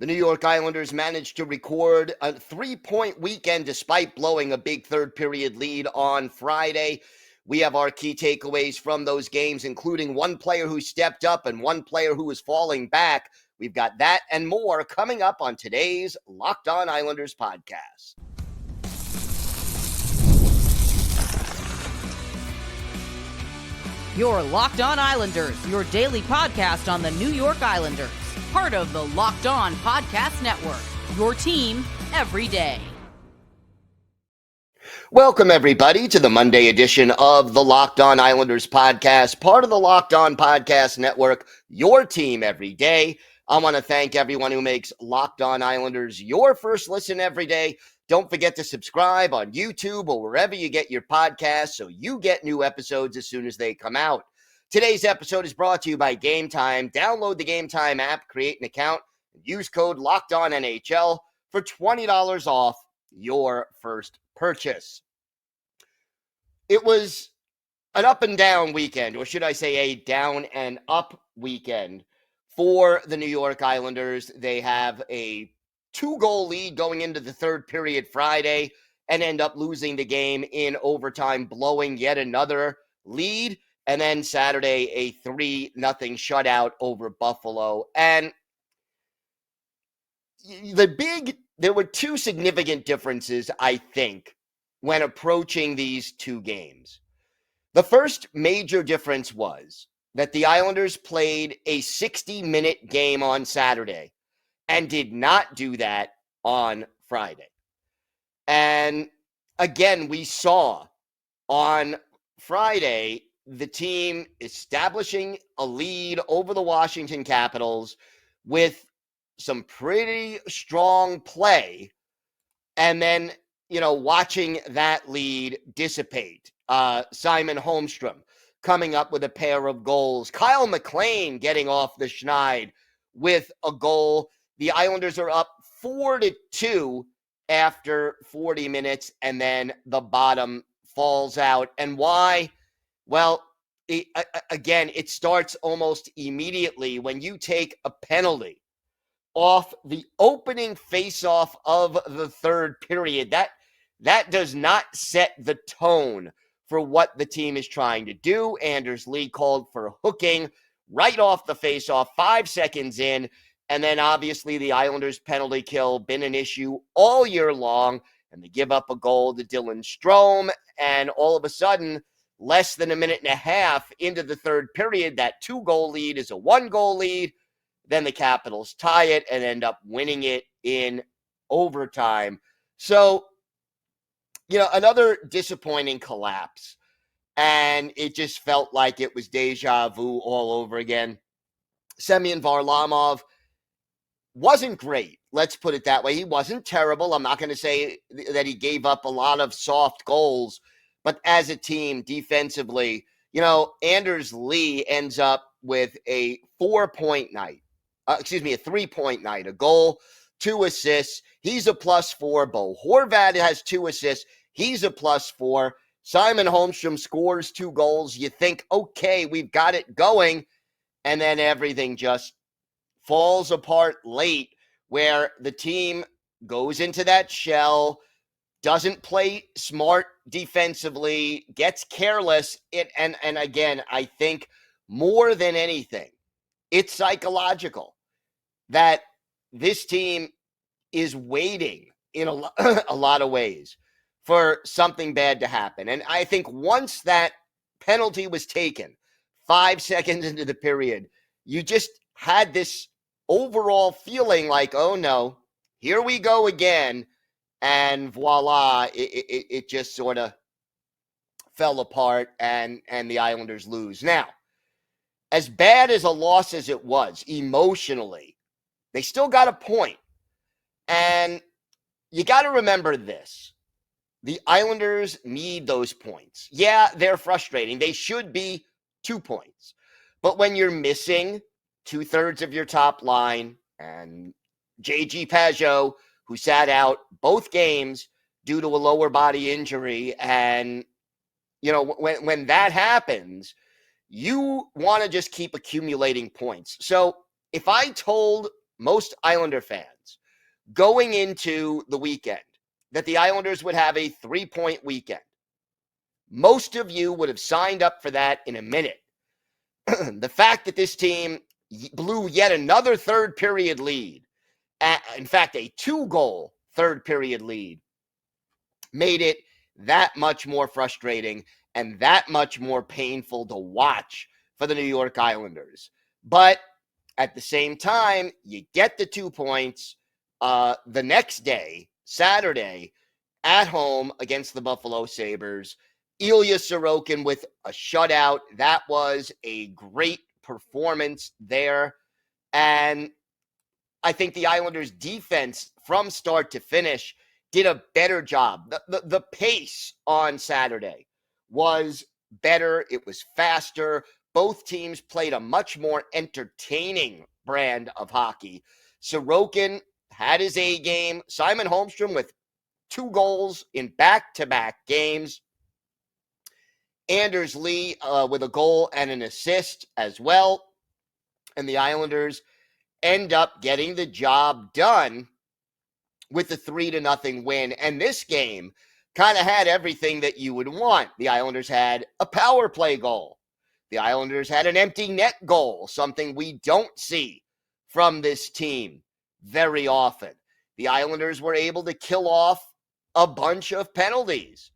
The New York Islanders managed to record a 3-point weekend despite blowing a big third period lead on Friday. We have our key takeaways from those games, including one player who stepped up and one player who is falling back. We've got that and more coming up on today's Locked On Islanders podcast. Your Locked On Islanders, your daily podcast on the New York Islanders. Part of the Locked On Podcast Network, your team every day. Welcome, everybody, to the Monday edition of the Locked On Islanders podcast, part of the Locked On Podcast Network, your team every day. I want to thank everyone who makes Locked On Islanders your first listen every day. Don't forget to subscribe on YouTube or wherever you get your podcasts so you get new episodes as soon as they come out. Today's episode is brought to you by Game Time. Download the Game Time app, create an account, and use code LOCKEDONNHL for $20 off your first purchase. It was an up and down weekend, or should I say a down and up weekend for the New York Islanders. They have a 2-goal lead going into the third period Friday and end up losing the game in overtime, blowing yet another lead. And then Saturday, a 3-0 shutout over Buffalo. And there were two significant differences, I think, when approaching these two games. The first major difference was that the Islanders played a 60-minute game on Saturday and did not do that on Friday. And again, we saw on Friday the team establishing a lead over the Washington Capitals with some pretty strong play, and then, watching that lead dissipate. Simon Holmstrom coming up with a pair of goals. Kyle McLean getting off the schneid with a goal. The Islanders are up 4-2 after 40 minutes, and then the bottom falls out. And why? Well, it starts almost immediately when you take a penalty off the opening faceoff of the third period. That does not set the tone for what the team is trying to do. Anders Lee called for hooking right off the faceoff, 5 seconds in. And then obviously the Islanders penalty kill been an issue all year long. And they give up a goal to Dylan Strome. And all of a sudden, less than a minute and a half into the third period, that 2-goal lead is a 1-goal lead. Then the Capitals tie it and end up winning it in overtime. So, another disappointing collapse. And it just felt like it was deja vu all over again. Semyon Varlamov wasn't great. Let's put it that way. He wasn't terrible. I'm not going to say that he gave up a lot of soft goals. But as a team, defensively, Anders Lee ends up with a 4-point night. A 3-point night. A goal, 2 assists. He's a +4. Bo Horvat has 2 assists. He's a +4. Simon Holmstrom scores 2 goals. You think, okay, we've got it going. And then everything just falls apart late, where the team goes into that shell, doesn't play smart defensively, gets careless. And again, I think more than anything, it's psychological that this team is waiting in a lot of ways for something bad to happen. And I think once that penalty was taken, 5 seconds into the period, you just had this overall feeling like, oh no, here we go again. And voila, it just sort of fell apart, and the Islanders lose. Now, as bad as a loss as it was emotionally, they still got a point. And you got to remember this. The Islanders need those points. Yeah, they're frustrating. They should be 2 points. But when you're missing 2/3 of your top line, and J.G. Pageau, who sat out both games due to a lower body injury, and, when that happens, you want to just keep accumulating points. So if I told most Islander fans going into the weekend that the Islanders would have a 3-point weekend. Most of you would have signed up for that in a minute. The fact that this team blew yet another third period lead, in fact, a 2-goal third period lead, made it that much more frustrating and that much more painful to watch for the New York Islanders. But at the same time, you get the 2 points the next day, Saturday, at home against the Buffalo Sabres. Ilya Sorokin with a shutout. That was a great performance there. And I think the Islanders' defense from start to finish did a better job. The pace on Saturday was better. It was faster. Both teams played a much more entertaining brand of hockey. Sorokin had his A game. Simon Holmstrom with 2 goals in back-to-back games. Anders Lee with a goal and an assist as well. And the Islanders end up getting the job done with the 3-0 win. And this game kind of had everything that you would want. The Islanders had a power play goal. The Islanders had an empty net goal, something we don't see from this team very often. The Islanders were able to kill off a bunch of penalties.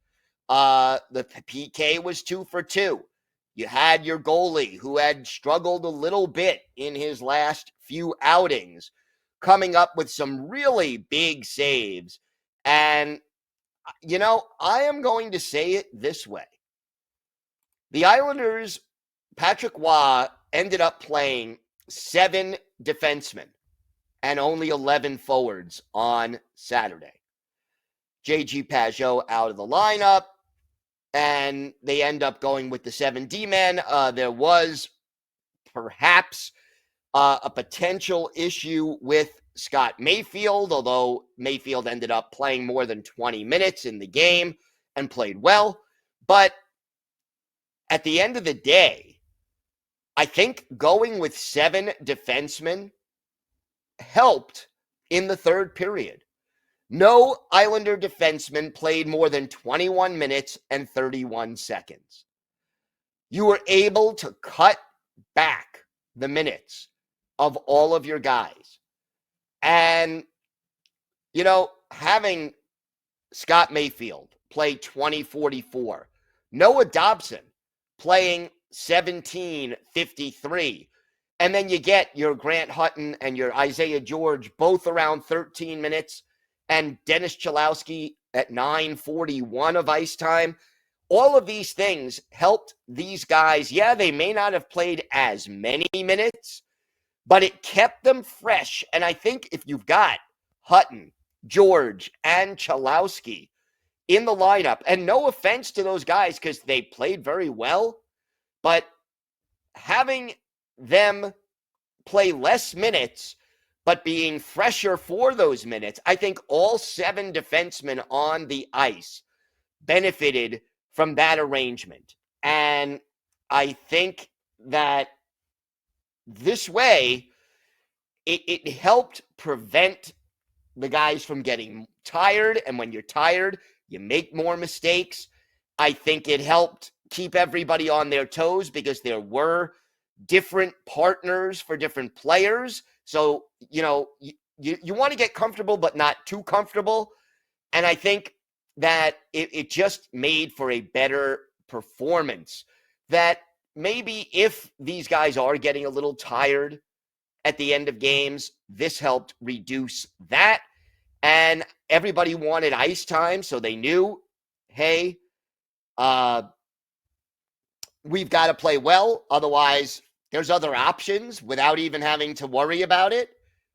The PK was 2 for 2. You had your goalie, who had struggled a little bit in his last few outings, coming up with some really big saves. And, I am going to say it this way. The Islanders, Patrick Roy, ended up playing 7 defensemen and only 11 forwards on Saturday. J.G. Pajot out of the lineup, and they end up going with the 7 D-men. There was perhaps a potential issue with Scott Mayfield, although Mayfield ended up playing more than 20 minutes in the game and played well. But at the end of the day, I think going with 7 defensemen helped in the third period. No Islander defenseman played more than 21 minutes and 31 seconds. You were able to cut back the minutes of all of your guys. And, having Scott Mayfield play 20-44, Noah Dobson playing 17-53, and then you get your Grant Hutton and your Isaiah George both around 13 minutes, and Dennis Chalowski at 9:41 of ice time. All of these things helped these guys. Yeah, they may not have played as many minutes, but it kept them fresh. And I think if you've got Hutton, George, and Chalowski in the lineup, and no offense to those guys because they played very well, but having them play less minutes but being fresher for those minutes, I think all 7 defensemen on the ice benefited from that arrangement. And I think that this way, it helped prevent the guys from getting tired. And when you're tired, you make more mistakes. I think it helped keep everybody on their toes because there were different partners for different players. So, you want to get comfortable, but not too comfortable. And I think that it just made for a better performance. That maybe if these guys are getting a little tired at the end of games, this helped reduce that. And everybody wanted ice time, so they knew, hey, we've got to play well. Otherwise, there's other options without even having to worry about it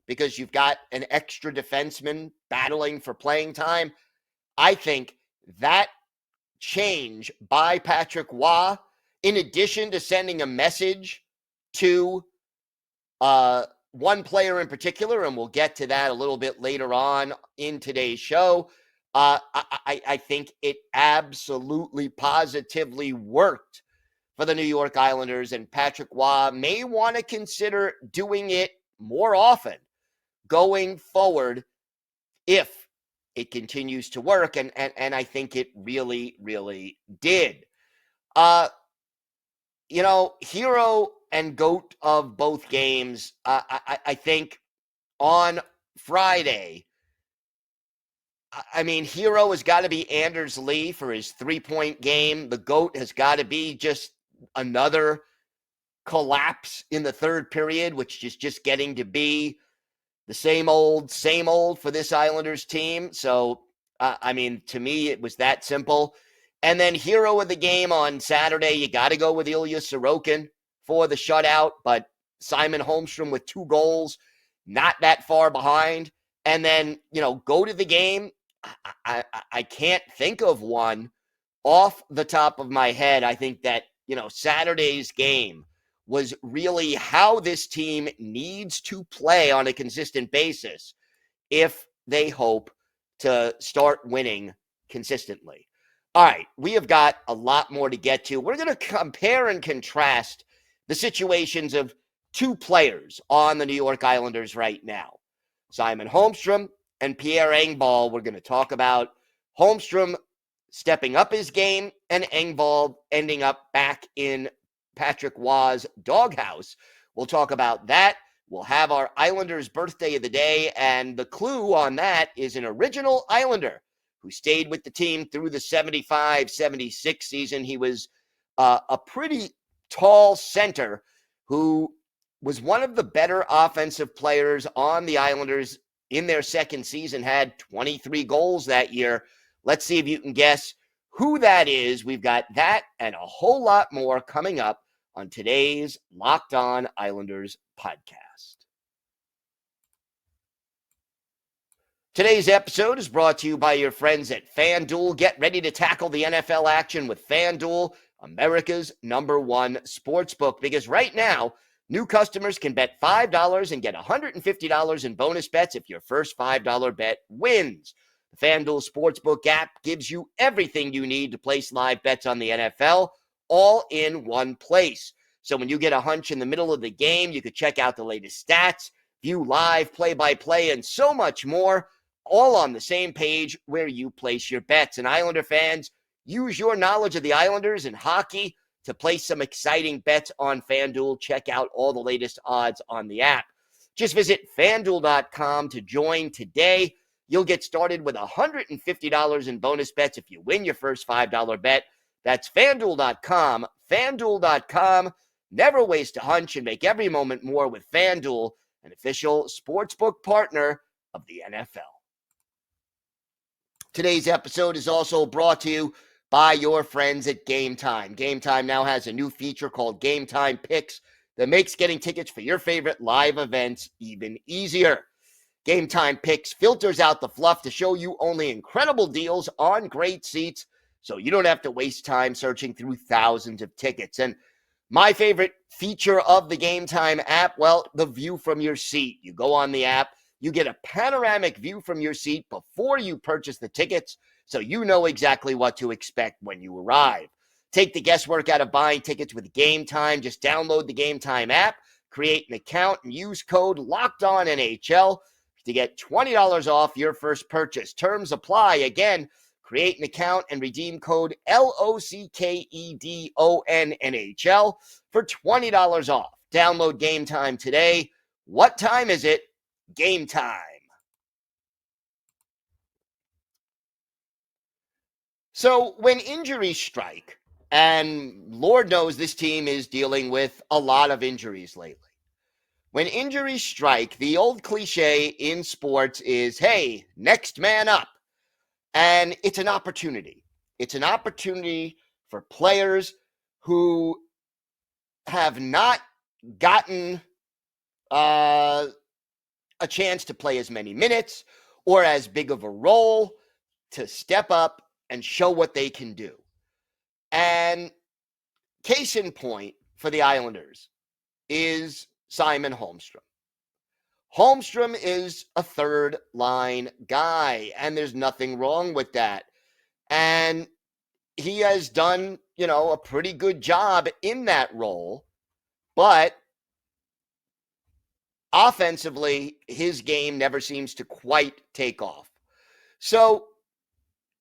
because you've got an extra defenseman battling for playing time. I think that change by Patrick Roy, in addition to sending a message to one player in particular, and we'll get to that a little bit later on in today's show, I think it absolutely positively worked for the New York Islanders, and Patrick Roy may want to consider doing it more often going forward if it continues to work. And I think it really, really did. Hero and GOAT of both games, I think on Friday, hero has got to be Anders Lee for his 3-point game. The GOAT has got to be just another collapse in the third period, which is just getting to be the same old for this Islanders team. So, to me, it was that simple. And then hero of the game on Saturday, you got to go with Ilya Sorokin for the shutout, but Simon Holmstrom with 2 goals, not that far behind. And then, go to the game. I can't think of one off the top of my head. I think that, Saturday's game was really how this team needs to play on a consistent basis if they hope to start winning consistently. All right, we have got a lot more to get to. We're going to compare and contrast the situations of 2 players on the New York Islanders right now. Simon Holmstrom and Pierre Engvall. We're going to talk about Holmstrom stepping up his game and Engvall ending up back in Patrick Waugh's doghouse. We'll talk about that. We'll have our Islanders birthday of the day, and the clue on that is an original Islander who stayed with the team through the 75-76 season. He was a pretty tall center who was one of the better offensive players on the Islanders in their second season, had 23 goals that year. Let's see if you can guess who that is. We've got that and a whole lot more coming up on today's Locked On Islanders podcast. Today's episode is brought to you by your friends at FanDuel. Get ready to tackle the NFL action with FanDuel, America's #1 sportsbook, because right now, new customers can bet $5 and get $150 in bonus bets if your first $5 bet wins. The FanDuel Sportsbook app gives you everything you need to place live bets on the NFL, all in one place. So when you get a hunch in the middle of the game, you could check out the latest stats, view live play-by-play, and so much more, all on the same page where you place your bets. And Islander fans, use your knowledge of the Islanders and hockey to place some exciting bets on FanDuel. Check out all the latest odds on the app. Just visit FanDuel.com to join today. You'll get started with $150 in bonus bets if you win your first $5 bet. That's FanDuel.com. FanDuel.com. Never waste a hunch and make every moment more with FanDuel, an official sportsbook partner of the NFL. Today's episode is also brought to you by your friends at Game Time. Game Time now has a new feature called Game Time Picks that makes getting tickets for your favorite live events even easier. Game Time Picks filters out the fluff to show you only incredible deals on great seats, so you don't have to waste time searching through thousands of tickets. And my favorite feature of the Game Time app, well, the view from your seat. You go on the app, you get a panoramic view from your seat before you purchase the tickets, so you know exactly what to expect when you arrive. Take the guesswork out of buying tickets with Game Time. Just download the Game Time app, create an account, and use code LOCKEDONNHL to get $20 off your first purchase. Terms apply. Again, create an account and redeem code LOCKEDONNHL for $20 off. Download Game Time today. What time is it? Game time. So when injuries strike, and Lord knows this team is dealing with a lot of injuries lately. When injuries strike, the old cliche in sports is, hey, next man up. And it's an opportunity. It's an opportunity for players who have not gotten a chance to play as many minutes or as big of a role to step up and show what they can do. And case in point for the Islanders is Simon Holmstrom. Holmstrom is a third line guy, and there's nothing wrong with that. And he has done, a pretty good job in that role. But offensively, his game never seems to quite take off. So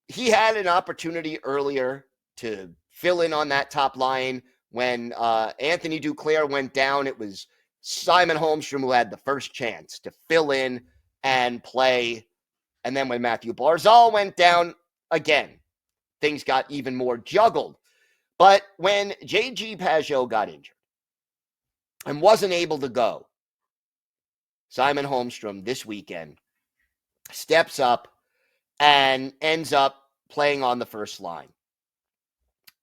he had an opportunity earlier to fill in on that top line. When Anthony Duclair went down, it was Simon Holmstrom who had the first chance to fill in and play. And then when Matthew Barzal went down, again, things got even more juggled. But when J.G. Pageau got injured and wasn't able to go, Simon Holmstrom this weekend steps up and ends up playing on the first line.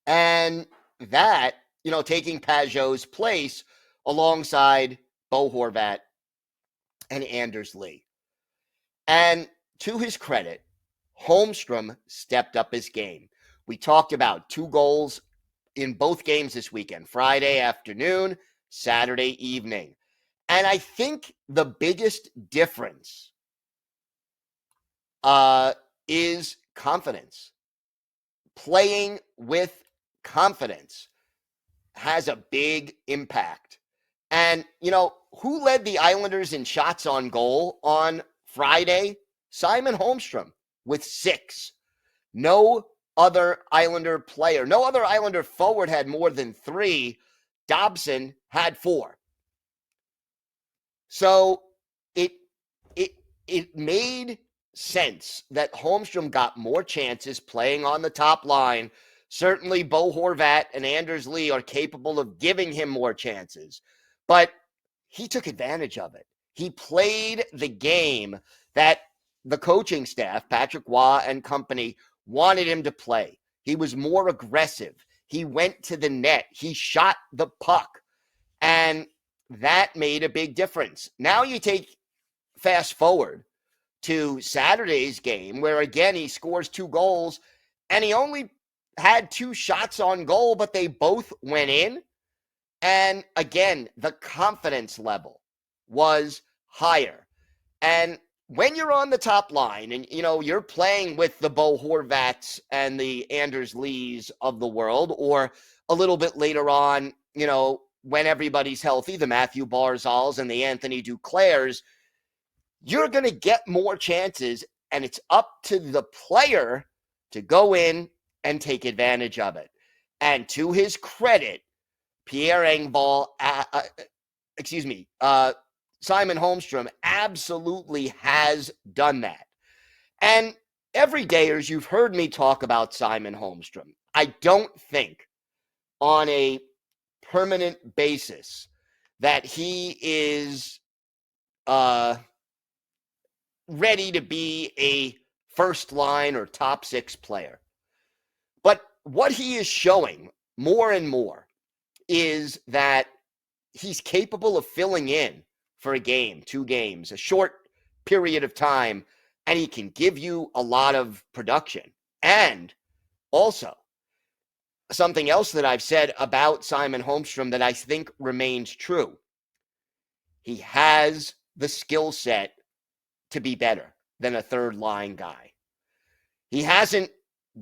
And that, taking Pageau's place alongside Bo Horvat and Anders Lee. And to his credit, Holmstrom stepped up his game. We talked about 2 goals in both games this weekend, Friday afternoon, Saturday evening. And I think the biggest difference is confidence. Playing with confidence has a big impact. And, who led the Islanders in shots on goal on Friday? Simon Holmstrom with 6. No other Islander player, no other Islander forward had more than 3. Dobson had 4. So it made sense that Holmstrom got more chances playing on the top line. Certainly Bo Horvat and Anders Lee are capable of giving him more chances, but he took advantage of it. He played the game that the coaching staff, Patrick Waugh and company, wanted him to play. He was more aggressive. He went to the net. He shot the puck, and that made a big difference. Now you fast forward to Saturday's game where, again, he scores 2 goals, and he only had 2 shots on goal, but they both went in. And again, the confidence level was higher. And when you're on the top line and, you're playing with the Bo Horvats and the Anders Lees of the world, or a little bit later on, when everybody's healthy, the Matthew Barzals and the Anthony Duclairs, you're going to get more chances, and it's up to the player to go in and take advantage of it. And to his credit, Pierre Engvall, Simon Holmstrom absolutely has done that. And everydayers, you've heard me talk about Simon Holmstrom. I don't think on a permanent basis that he is ready to be a first line or top 6 player. But what he is showing more and more is that he's capable of filling in for a game, 2 games, a short period of time, and he can give you a lot of production. And also, something else that I've said about Simon Holmstrom that I think remains true. He has the skill set to be better than a third line guy. He hasn't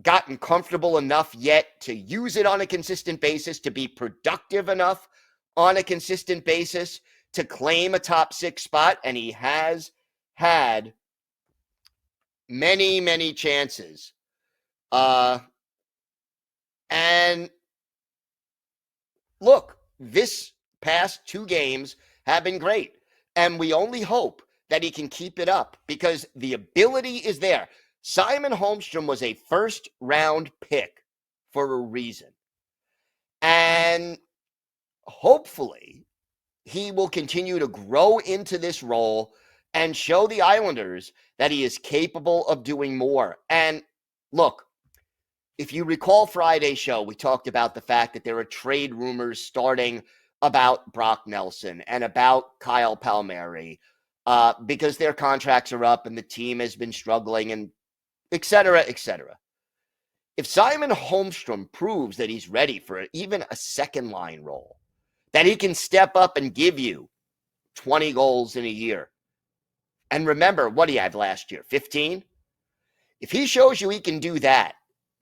gotten comfortable enough yet to use it on a consistent basis, to be productive enough on a consistent basis to claim a top 6 spot. And he has had many, many chances. And look, this past 2 games have been great. And we only hope that he can keep it up because the ability is there. Simon Holmstrom was a first-round pick for a reason. And hopefully he will continue to grow into this role and show the Islanders that he is capable of doing more. And look, if you recall Friday's show, we talked about the fact that there are trade rumors starting about Brock Nelson and about Kyle Palmieri because their contracts are up and the team has been struggling and et cetera, et cetera. If Simon Holmstrom proves that he's ready for even a second line role, that he can step up and give you 20 goals in a year. And remember, what do you have last year? 15? If he shows you he can do that,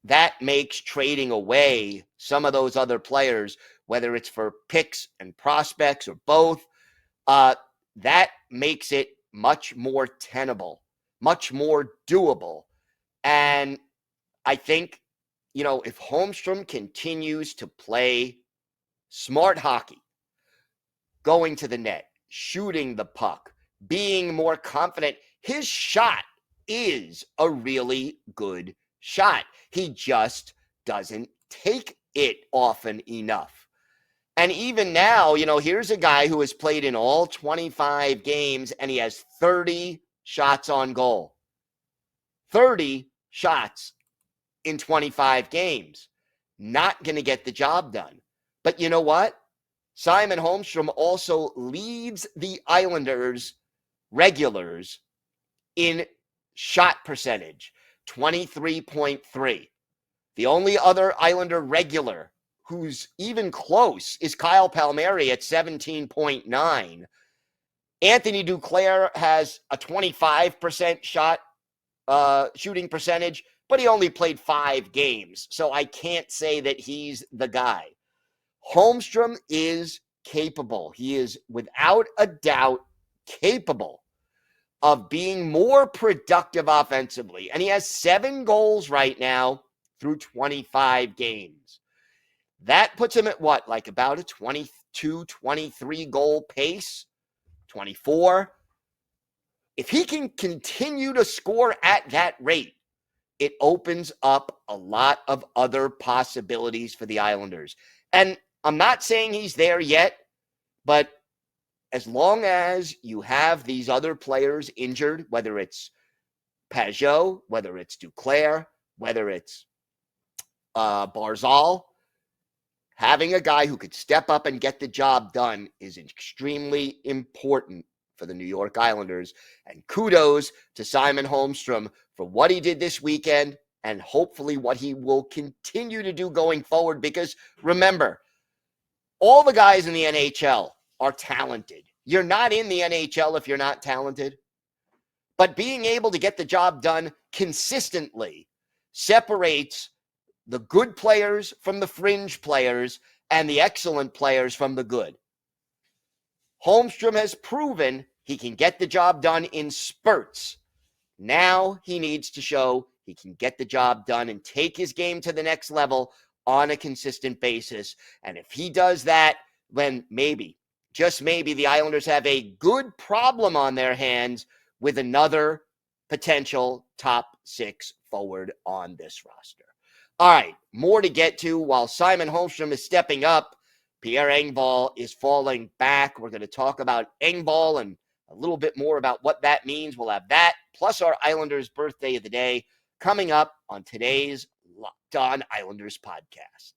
that makes trading away some of those other players, whether it's for picks and prospects or both, that makes it much more tenable, much more doable. And I think, if Holmstrom continues to play smart hockey, going to the net, shooting the puck, being more confident, his shot is a really good shot. He just doesn't take it often enough. And even now, here's a guy who has played in all 25 games and he has 30 shots on goal. 30 shots in 25 games. Not going to get the job done. But you know what? Simon Holmstrom also leads the Islanders regulars in shot percentage, 23.3. The only other Islander regular who's even close is Kyle Palmieri at 17.9. Anthony Duclair has a 25% shot shooting percentage, but he only played 5 games, so I can't say that he's the guy. Holmstrom is capable. He is without a doubt capable of being more productive offensively. And he has 7 goals right now through 25 games. That puts him at what? Like about a 22, 23 goal pace? 24? If he can continue to score at that rate, it opens up a lot of other possibilities for the Islanders. And I'm not saying he's there yet, but as long as you have these other players injured, whether it's Pajot, whether it's Duclair, whether it's Barzal, having a guy who could step up and get the job done is extremely important for the New York Islanders. And kudos to Simon Holmstrom for what he did this weekend and hopefully what he will continue to do going forward. Because remember, all the guys in the NHL are talented. You're not in the NHL if you're not talented. But being able to get the job done consistently separates the good players from the fringe players and the excellent players from the good. Holmstrom has proven he can get the job done in spurts. Now he needs to show he can get the job done and take his game to the next level on a consistent basis. And if he does that, then maybe, just maybe, the Islanders have a good problem on their hands with another potential top 6 forward on this roster. All right, more to get to. While Simon Holmstrom is stepping up, Pierre Engvall is falling back. We're going to talk about Engvall and a little bit more about what that means. We'll have that, plus our Islanders birthday of the day, coming up on today's Locked On Islanders podcast.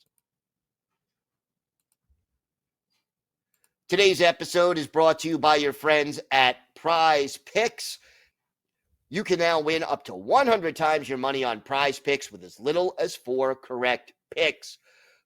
Today's episode is brought to you by your friends at Prize Picks. You can now win up to 100 times your money on Prize Picks with as little as 4 correct picks.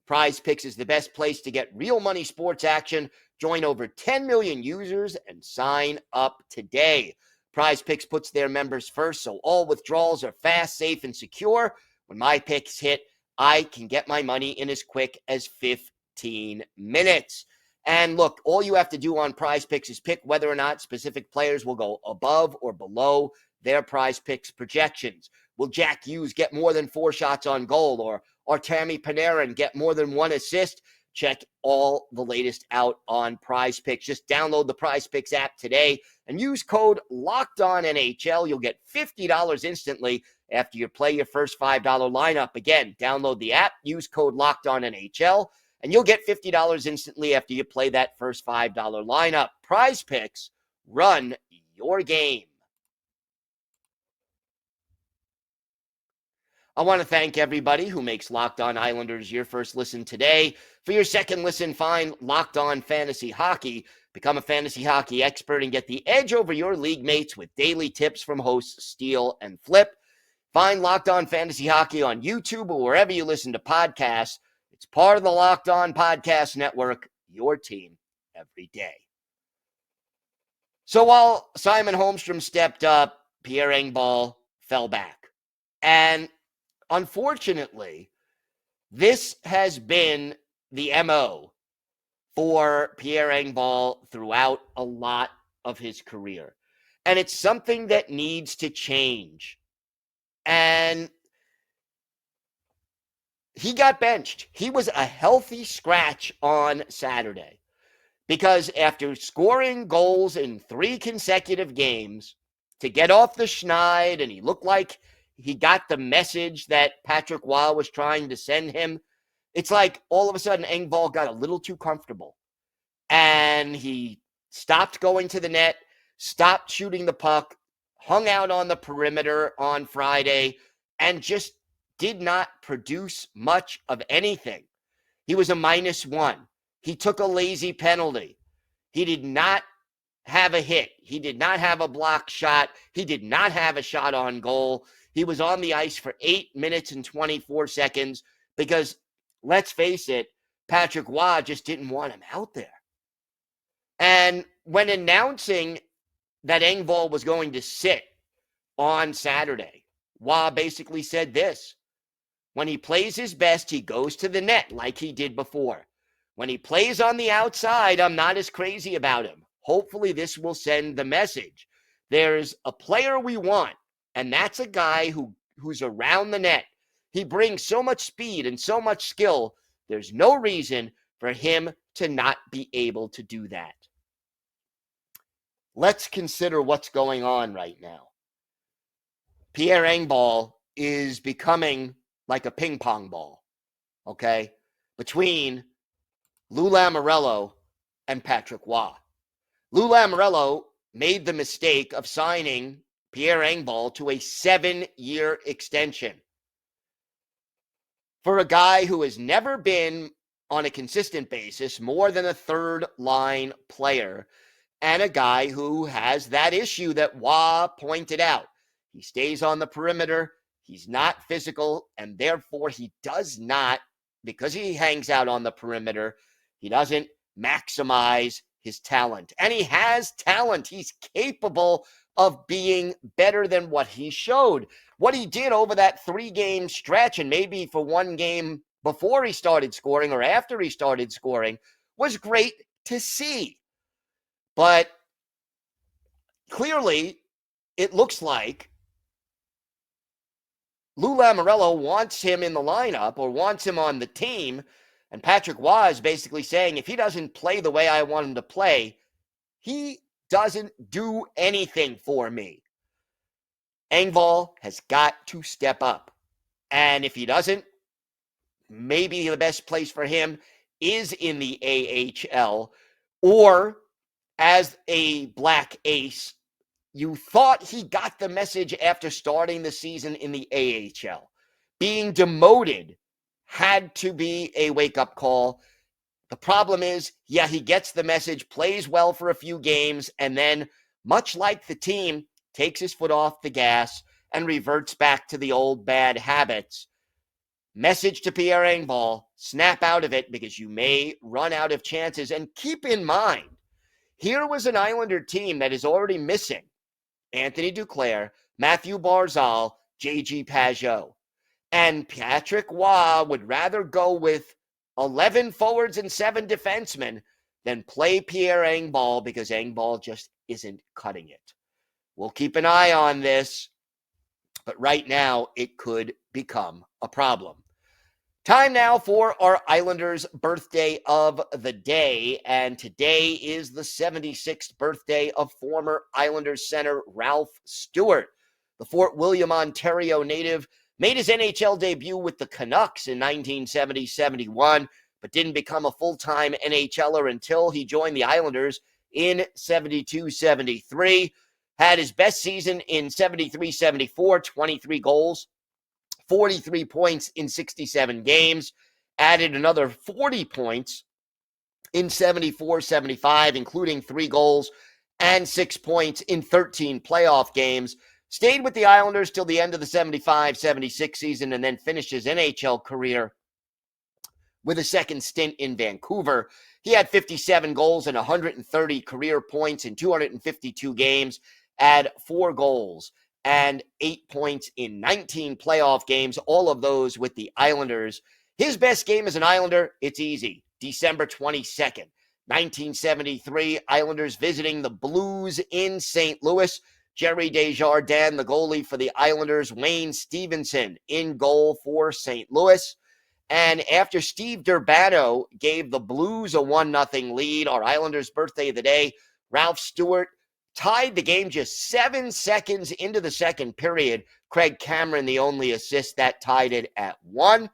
Prize Picks is the best place to get real money sports action. Join over 10 million users and sign up today. Prize Picks puts their members first, so all withdrawals are fast, safe, and secure. When my picks hit, I can get my money in as quick as 15 minutes. And look, all you have to do on Prize Picks is pick whether or not specific players will go above or below their Prize Picks projections. Will Jack Hughes get more than 4 shots on goal, or Tammy Panarin get more than 1 assist? Check all the latest out on Prize Picks. Just download the Prize Picks app today and use code LOCKEDONNHL. You'll get $50 instantly after you play your first $5 lineup. Again, download the app, use code LOCKEDONNHL, and you'll get $50 instantly after you play that first $5 lineup. Prize Picks, run your game. I want to thank everybody who makes Locked On Islanders your first listen today. For your second listen, find Locked On Fantasy Hockey. Become a fantasy hockey expert and get the edge over your league mates with daily tips from hosts Steele and Flip. Find Locked On Fantasy Hockey on YouTube or wherever you listen to podcasts. It's part of the Locked On Podcast Network, your team every day. So while Simon Holmstrom stepped up, Pierre Engvall fell back. And unfortunately, this has been the MO for Pierre Engvall throughout a lot of his career. And it's something that needs to change. And he got benched. He was a healthy scratch on Saturday because after scoring goals in 3 consecutive games to get off the schneid, and he looked like he got the message that Patrick Roy was trying to send him, it's like all of a sudden Engvall got a little too comfortable. And he stopped going to the net, stopped shooting the puck, hung out on the perimeter on Friday, and just did not produce much of anything. He was a -1. He took a lazy penalty. He did not have a hit. He did not have a block shot. He did not have a shot on goal. He was on the ice for 8 minutes and 24 seconds because, let's face it, Patrick Roy just didn't want him out there. And when announcing that Engvall was going to sit on Saturday, Roy basically said this: when he plays his best, he goes to the net like he did before. When he plays on the outside, I'm not as crazy about him. Hopefully this will send the message. There's a player we want, and that's a guy who's around the net. He brings so much speed and so much skill. There's no reason for him to not be able to do that. Let's consider what's going on right now. Pierre Engvall is becoming like a ping pong ball, okay, between Lou Lamoriello and Patrick Roy. Lou Lamoriello made the mistake of signing Pierre Engvall to a 7-year extension for a guy who has never been, on a consistent basis, more than a third-line player, and a guy who has that issue that Roy pointed out. He stays on the perimeter, he's not physical, and therefore he does not, because he hangs out on the perimeter, he doesn't maximize his talent. And he has talent. He's capable of being better than what he showed. What he did over that 3-game stretch, and maybe for 1 game before he started scoring or after he started scoring, was great to see. But clearly, it looks like Lou Lamoriello wants him in the lineup or wants him on the team, and Patrick Roy is basically saying, if he doesn't play the way I want him to play, he doesn't do anything for me. Engvall has got to step up. And if he doesn't, maybe the best place for him is in the AHL, or as a black ace. You thought he got the message after starting the season in the AHL. Being demoted had to be a wake-up call. The problem is, yeah, he gets the message, plays well for a few games, and then, much like the team, takes his foot off the gas and reverts back to the old bad habits. Message to Pierre Engvall: snap out of it because you may run out of chances. And keep in mind, here was an Islander team that is already missing Anthony Duclair, Matthew Barzal, J.G. Pageau. And Patrick Roy would rather go with 11 forwards and 7 defensemen than play Pierre Engvall because Engvall just isn't cutting it. We'll keep an eye on this, but right now it could become a problem. Time now for our Islanders' birthday of the day, and today is the 76th birthday of former Islanders center Ralph Stewart. The Fort William, Ontario native made his NHL debut with the Canucks in 1970-71, but didn't become a full-time NHLer until he joined the Islanders in 72-73. Had his best season in 73-74, 23 goals, 43 points in 67 games, added another 40 points in 74-75, including 3 goals and 6 points in 13 playoff games. Stayed with the Islanders till the end of the 75-76 season and then finished his NHL career with a second stint in Vancouver. He had 57 goals and 130 career points in 252 games, had 4 goals and 8 points in 19 playoff games, all of those with the Islanders. His best game as an Islander, it's easy, December 22nd, 1973, Islanders visiting the Blues in St. Louis. Jerry Desjardins, the goalie for the Islanders. Wayne Stevenson in goal for St. Louis. And after Steve Durbano gave the Blues a 1-0 lead, our Islanders' birthday of the day, Ralph Stewart tied the game just 7 seconds into the second period. Craig Cameron, the only assist that tied it at 1.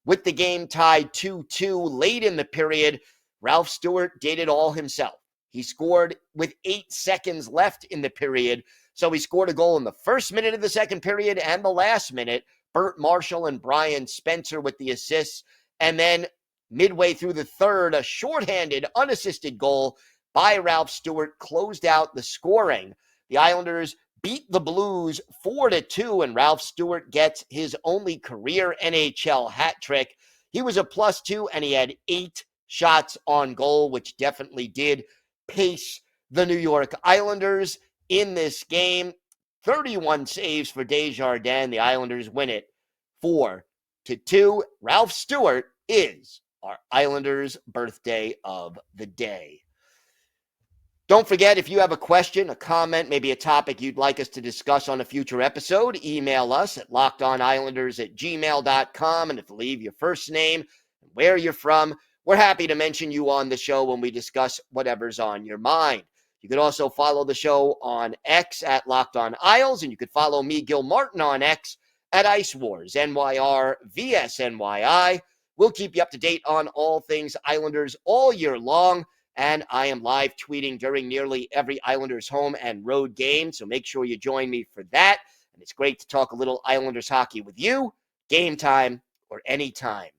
With the game tied 2-2 late in the period, Ralph Stewart did it all himself. He scored with 8 seconds left in the period. So he scored a goal in the first minute of the second period and the last minute. Burt Marshall and Brian Spencer with the assists. And then midway through the third, a shorthanded, unassisted goal by Ralph Stewart closed out the scoring. The Islanders beat the Blues 4-2, and Ralph Stewart gets his only career NHL hat trick. He was a +2, and he had 8 shots on goal, which definitely did pace the New York Islanders in this game. 31 saves for Desjardins. The Islanders win it 4-2. Ralph Stewart is our Islanders' birthday of the day. Don't forget, if you have a question, a comment, maybe a topic you'd like us to discuss on a future episode, email us at lockedonislanders@gmail.com. And if you leave your first name and where you're from, we're happy to mention you on the show when we discuss whatever's on your mind. You could also follow the show on X at Locked On Isles, and you could follow me, Gil Martin, on X at Ice Wars, NYR-VSNYI. We'll keep you up to date on all things Islanders all year long, and I am live tweeting during nearly every Islanders home and road game, so make sure you join me for that. And it's great to talk a little Islanders hockey with you, game time or anytime.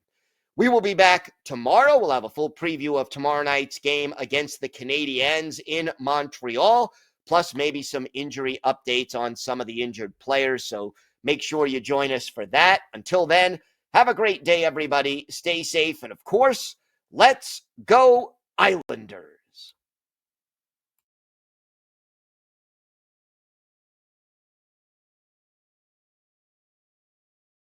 We will be back tomorrow. We'll have a full preview of tomorrow night's game against the Canadiens in Montreal, plus maybe some injury updates on some of the injured players. So make sure you join us for that. Until then, have a great day, everybody. Stay safe. And of course, let's go Islanders.